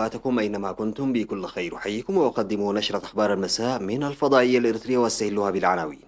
أوقاتكم أينما كنتم بكل خير. أحييكم وأقدم نشرة أخبار المساء من الفضائية الإريترية واستهلها بالعناوين.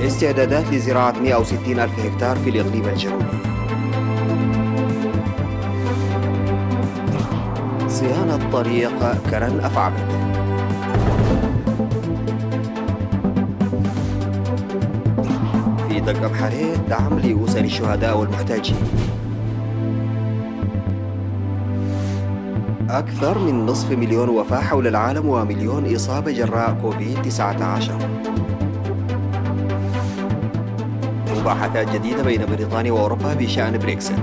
استعدادات لزراعة 160 ألف هكتار في الإقليم الجنوبي. صيانة طريق كرن أفعبت. في دق أبحرية دعم لأسر الشهداء والمحتاجين. أكثر من نصف مليون وفاة حول العالم ومليون إصابة جراء كوفيد-19. مباحثات جديدة بين بريطانيا وأوروبا بشأن بريكسيت.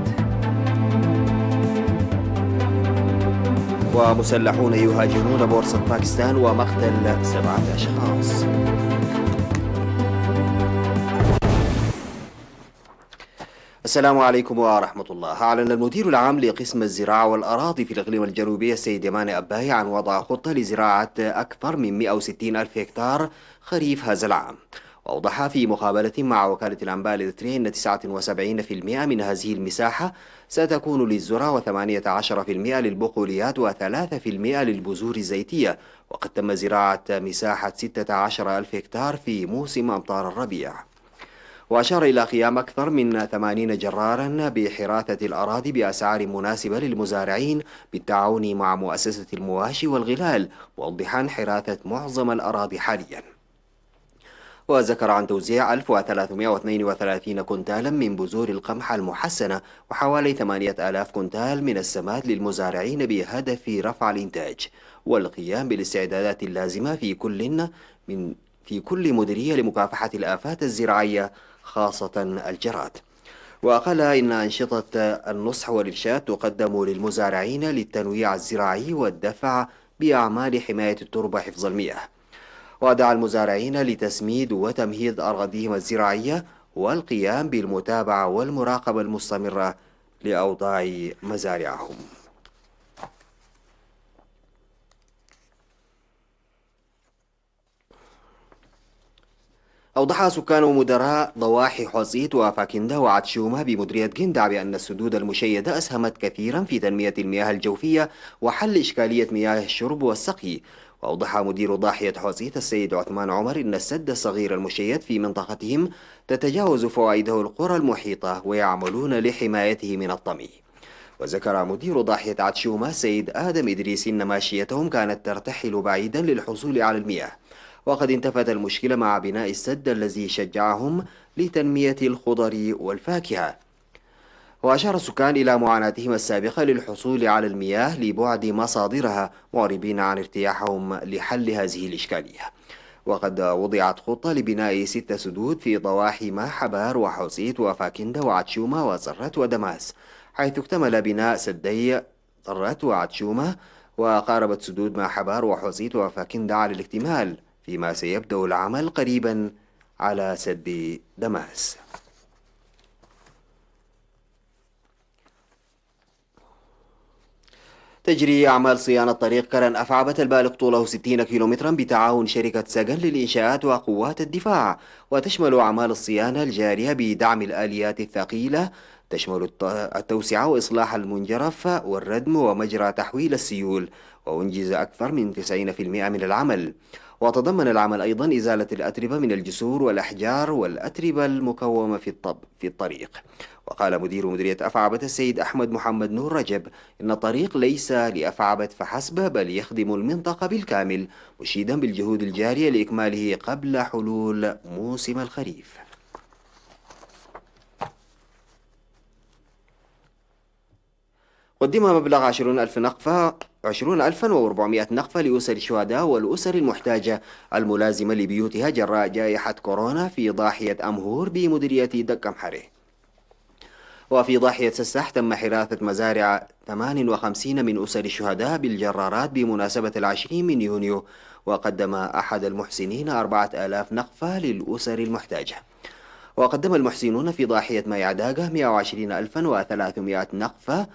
ومسلحون يهاجمون بورصة باكستان ومقتل 7 أشخاص. السلام عليكم ورحمة الله. أعلن المدير العام لقسم الزراعة والأراضي في الإقليم الجنوبي السيد يماني أباي عن وضع خطة لزراعة أكثر من 160 ألف هكتار خريف هذا العام. وأوضح في مقابلة مع وكالة الأنباء الإريترية أن 79% من هذه المساحة ستكون للذرة و18% للبقوليات و3% للبذور الزيتية، وقد تم زراعة مساحة 16 ألف هكتار في موسم أمطار الربيع. وأشار إلى قيام أكثر من 80 جرارا بحراثة الأراضي بأسعار مناسبة للمزارعين بالتعاون مع مؤسسة المواشي والغلال، موضحا حراثة معظم الأراضي حاليا. وذكر عن توزيع 1332 كنتالا من بذور القمح المحسنة وحوالي 8000 كنتال من السماد للمزارعين بهدف رفع الإنتاج والقيام بالاستعدادات اللازمة في كل مديرية لمكافحة الآفات الزراعية خاصة الجراد. وقال إن أنشطة النصح والإرشاد تقدم للمزارعين للتنويع الزراعي والدفع بأعمال حماية التربة وحفظ المياه. ودعا المزارعين لتسميد وتمهيد أراضيهم الزراعية والقيام بالمتابعة والمراقبة المستمرة لأوضاع مزارعهم. أوضح سكان ومدراء ضواحي حوصيت وفاكندة وعتشومة بمديرية جندع بأن السدود المشيدة أسهمت كثيرا في تنمية المياه الجوفية وحل إشكالية مياه الشرب والسقي. وأوضح مدير ضاحية حوصيت السيد عثمان عمر أن السد الصغير المشيد في منطقتهم تتجاوز فوائده القرى المحيطة ويعملون لحمايته من الطمي. وذكر مدير ضاحية عتشومة السيد آدم إدريس أن ماشيتهم كانت ترتحل بعيدا للحصول على المياه، وقد انتفت المشكلة مع بناء السد الذي شجعهم لتنمية الخضر والفاكهة. وأشار السكان إلى معاناتهم السابقة للحصول على المياه لبعد مصادرها، معربين عن ارتياحهم لحل هذه الإشكالية. وقد وضعت خطة لبناء 6 سدود في ضواحي ما حبار وحوصيت وفاكندة وعتشومة وصرت ودماس، حيث اكتمل بناء سدي صرت وعتشومة، وقاربت سدود ما حبار وحوصيت وفاكندة على الاكتمال، فيما سيبدأ العمل قريبا على سد دماس. تجري أعمال صيانة طريق كرن أفعبت البالغ طوله 60 كيلومترا بتعاون شركة سجن للإنشاءات وقوات الدفاع، وتشمل أعمال الصيانة الجارية بدعم الآليات الثقيلة، تشمل التوسعة وإصلاح المنجرف والردم ومجرى تحويل السيول، وأنجز أكثر من 90% من العمل. وتضمن العمل أيضا إزالة الأتربة من الجسور والأحجار والأتربة المكومة في الطريق. وقال مدير مديرية أفعبت السيد أحمد محمد نور رجب إن الطريق ليس لأفعبت فحسب بل يخدم المنطقة بالكامل، مشيدا بالجهود الجارية لإكماله قبل حلول موسم الخريف. قدم مبلغ 20,400 نقفة لأسر الشهداء والأسر المحتاجة الملازمة لبيوتها جراء جائحة كورونا في ضاحية أمهور بمديرية دق أمحرة. وفي ضاحية سسح تم حراثة مزارع 58 من أسر الشهداء بالجرارات بمناسبة 20 من يونيو، وقدم أحد المحسنين 4000 نقفة للأسر المحتاجة. وقدم المحسنون في ضاحية مايعداقة 120,300 نقفة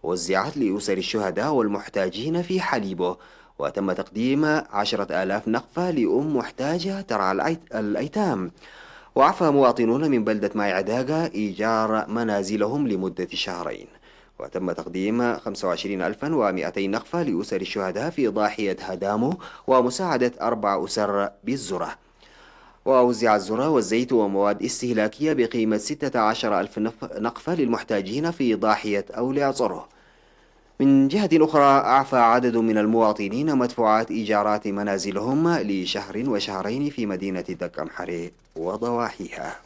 وزعت لأسر الشهداء والمحتاجين في حليبو، وتم تقديم 10,000 نقفة لأم محتاجة ترعى الأيتام. وعفى مواطنون من بلدة ماي عداقة إيجار منازلهم لمدة شهرين. وتم تقديم 25,200 نقفة لأسر الشهداء في ضاحية هدامو ومساعدة 4 أسر بالذرة. ووزع الذرة والزيت ومواد استهلاكية بقيمة 16,000 نقفة للمحتاجين في ضاحية أولياء صره. من جهة أخرى، أعفى عدد من المواطنين مدفوعات إيجارات منازلهم لشهر وشهرين في مدينة دك أمحري وضواحيها.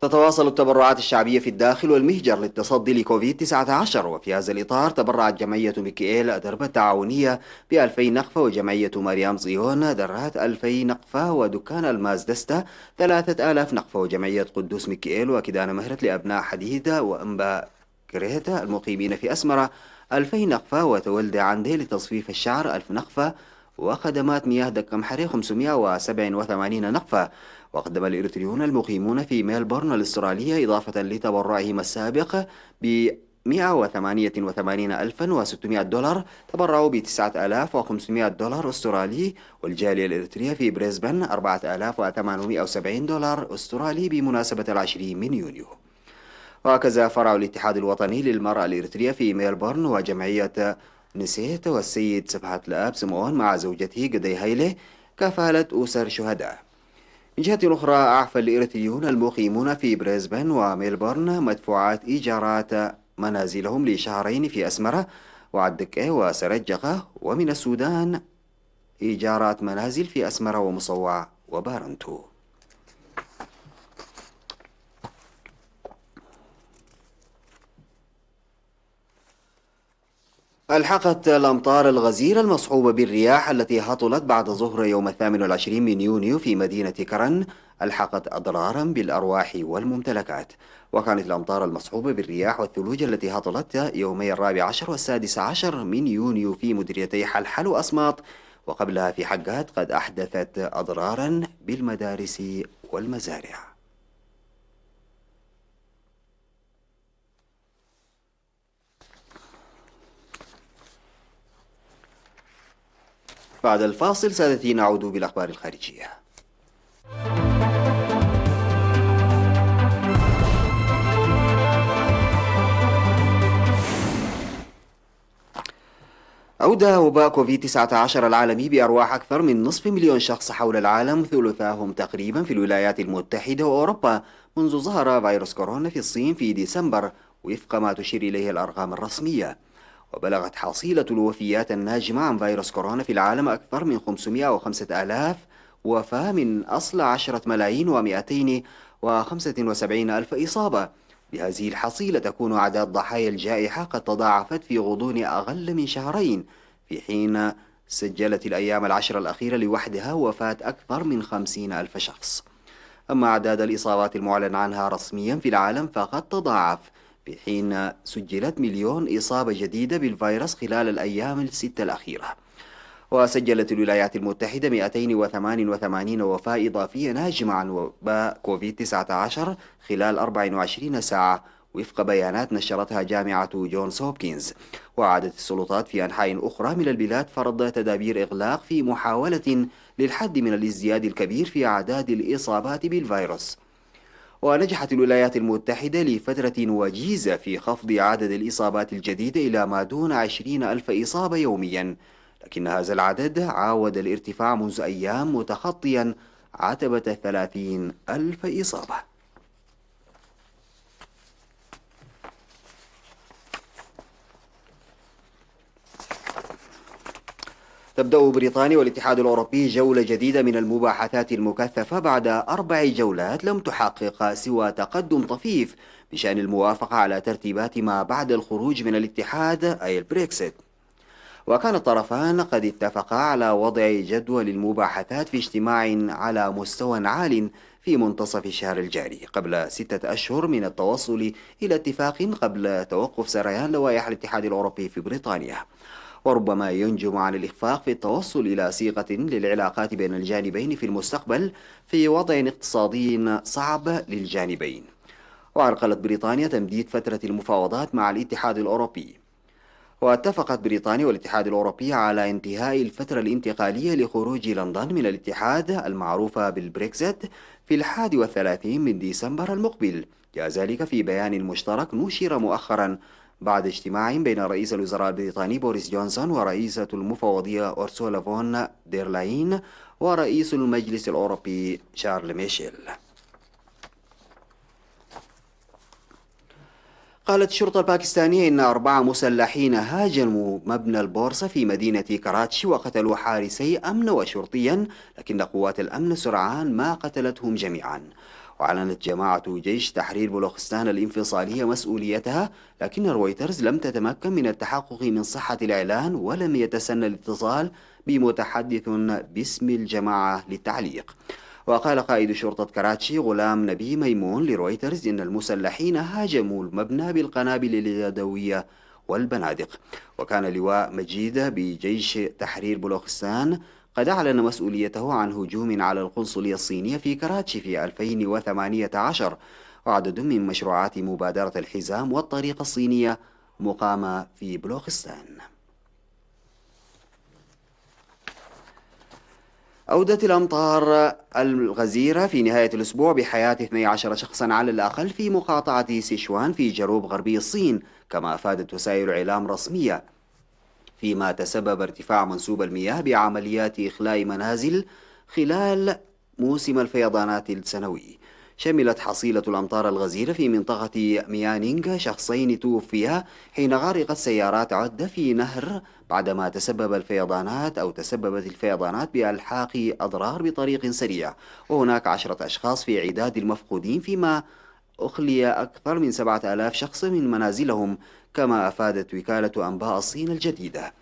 تتواصل التبرعات الشعبية في الداخل والمهجر للتصدي لكوفيد-19، وفي هذا الإطار تبرعت جمعية ميكائيل أدربة التعاونية ب2000 نقفة، وجمعية مريم صيون درات 2000 نقفة، ودكان الماس دستا 3000 نقفة، وجمعية قدوس ميكائيل وكدان مهرت لأبناء حديدة وأنبا كريتا المقيمين في أسمرة 2000 نقفة، وتولد عندي لتصفيف الشعر 1000 نقفة، وخدمات مياه دك أمحري 587 نقفة. وقدم الإريتريون المقيمون في ميلبورن الأسترالية إضافة لتبرعهم السابق ب $188,600 تبرعوا ب $9,500 أسترالي، والجالية الإريترية في بريسبن $4,870 أسترالي بمناسبة 20 من يونيو. وهكذا فرع الاتحاد الوطني للمرأة الإريترية في ميلبورن وجمعية نسيت والسيد سبحة الآب سمعون مع زوجته قدي هيلي كفالة أسر شهداء. من جهة أخرى، أعفى الإريتريون المقيمون في بريسبن وميلبورن مدفوعات إيجارات منازلهم لشهرين في أسمرة وعدكة وسرجقة، ومن السودان إيجارات منازل في أسمرة ومصوع وبارنتو. ألحقت الأمطار الغزيرة المصحوبة بالرياح التي هطلت بعد ظهر يوم 28 من يونيو في مدينة كرن ألحقت أضرارا بالأرواح والممتلكات. وكانت الأمطار المصحوبة بالرياح والثلوج التي هطلت يومي 14 و16 من يونيو في مديريتي حلحل وأسماط وقبلها في حقات قد أحدثت أضرارا بالمدارس والمزارع. بعد الفاصل سادتي نعود بالأخبار الخارجية. أودى وباء كوفيد-19 العالمي بأرواح أكثر من نصف مليون شخص حول العالم، ثلثاهم تقريبا في الولايات المتحدة وأوروبا، منذ ظهر فيروس كورونا في الصين في ديسمبر وفق ما تشير إليه الأرقام الرسمية. وبلغت حصيلة الوفيات الناجمة عن فيروس كورونا في العالم أكثر من 505,000 وفاة من أصل 10,275,000 إصابة. بهذه الحصيلة تكون أعداد ضحايا الجائحة قد تضاعفت في غضون أقل من شهرين، في حين سجلت الأيام العشر الأخيرة لوحدها وفاة أكثر من 50,000 شخص. أما أعداد الإصابات المعلن عنها رسميا في العالم فقد تضاعف، في حين سجلت 1,000,000 إصابة جديدة بالفيروس خلال الأيام الستة الأخيرة. وسجلت الولايات المتحدة 288 وفاة إضافية ناجمة عن وباء كوفيد-19 خلال 24 ساعة وفق بيانات نشرتها جامعة جونز هوبكنز. وعادت السلطات في أنحاء أخرى من البلاد فرض تدابير إغلاق في محاولة للحد من الازدياد الكبير في أعداد الإصابات بالفيروس. ونجحت الولايات المتحدة لفترة وجيزة في خفض عدد الإصابات الجديدة إلى ما دون 20,000 إصابة يوميا، لكن هذا العدد عاود الارتفاع منذ أيام متخطيا عتبة 30,000 إصابة. تبدأ بريطانيا والاتحاد الأوروبي جولة جديدة من المباحثات المكثفة بعد 4 جولات لم تحقق سوى تقدم طفيف بشأن الموافقة على ترتيبات ما بعد الخروج من الاتحاد أي البريكسيت. وكان الطرفان قد اتفقا على وضع جدول المباحثات في اجتماع على مستوى عال في منتصف الشهر الجاري، قبل 6 أشهر من التوصل إلى اتفاق قبل توقف سريان لوائح الاتحاد الأوروبي في بريطانيا. وربما ينجم عن الإخفاق في التوصل إلى صيغة للعلاقات بين الجانبين في المستقبل في وضع اقتصادي صعب للجانبين. وعرقلت بريطانيا تمديد فترة المفاوضات مع الاتحاد الأوروبي. واتفقت بريطانيا والاتحاد الأوروبي على انتهاء الفترة الانتقالية لخروج لندن من الاتحاد المعروفة بالبريكزيت في 31 من ديسمبر المقبل. جاء ذلك في بيان مشترك نشر مؤخرا بعد اجتماع بين رئيس الوزراء البريطاني بوريس جونسون ورئيسة المفوضية أورسولا فون دير لاين ورئيس المجلس الأوروبي شارل ميشيل. قالت الشرطة الباكستانية إن 4 مسلحين هاجموا مبنى البورصة في مدينة كراتشي وقتلوا حارسي أمن وشرطيا، لكن قوات الأمن سرعان ما قتلتهم جميعا. وأعلنت جماعة جيش تحرير بلوخستان الانفصالية مسؤوليتها، لكن رويترز لم تتمكن من التحقق من صحة الإعلان ولم يتسنى الاتصال بمتحدث باسم الجماعة للتعليق. وقال قائد شرطة كراتشي غلام نبي ميمون لرويترز إن المسلحين هاجموا المبنى بالقنابل اليدوية والبنادق. وكان لواء مجيد بجيش تحرير بلوخستان قد أعلن مسؤوليته عن هجوم على القنصلية الصينية في كراتشي في 2018، وعدد من مشروعات مبادرة الحزام والطريقة الصينية مقامة في بلوخستان. أودت الأمطار الغزيرة في نهاية الأسبوع بحياة 12 شخصا على الأقل في مقاطعة سيشوان في جنوب غربي الصين، كما أفادت وسائل إعلام رسمية، فيما تسبب ارتفاع منسوب المياه بعمليات إخلاء منازل خلال موسم الفيضانات السنوي. شملت حصيلة الأمطار الغزيرة في منطقة ميانينغ شخصين توفيا حين غرقت سيارات عدة في نهر بعدما تسببت الفيضانات بإلحاق أضرار بطريق سريع، وهناك 10 أشخاص في عداد المفقودين، فيما أخلي أكثر من 7000 شخص من منازلهم، كما أفادت وكالة أنباء الصين الجديدة.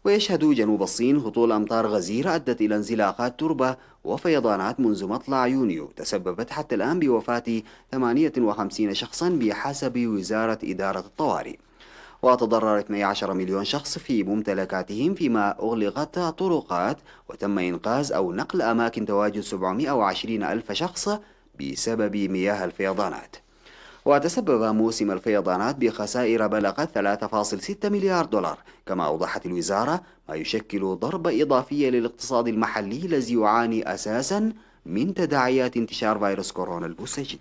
ويشهد جنوب الصين هطول أمطار غزيرة أدت إلى انزلاقات تربة وفيضانات منذ مطلع يونيو تسببت حتى الآن بوفاة 58 شخصا بحسب وزارة إدارة الطوارئ. وتضرر 12 مليون شخص في ممتلكاتهم، فيما أغلقت طرقات وتم إنقاذ أو نقل أماكن تواجد 720 ألف شخص بسبب مياه الفيضانات. وتسبب موسم الفيضانات بخسائر بلغت 3.6 مليار دولار، كما أوضحت الوزارة، ما يشكل ضربة إضافية للاقتصاد المحلي الذي يعاني أساسا من تداعيات انتشار فيروس كورونا المستجد.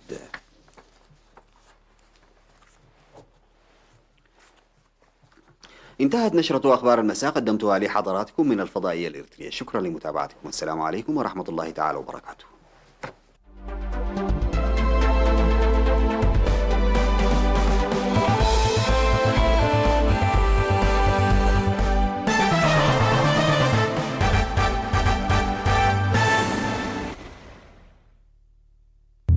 انتهت نشرة أخبار المساء، قدمتها لحضراتكم من الفضائية الإريترية. شكرا لمتابعتكم، والسلام عليكم ورحمة الله تعالى وبركاته.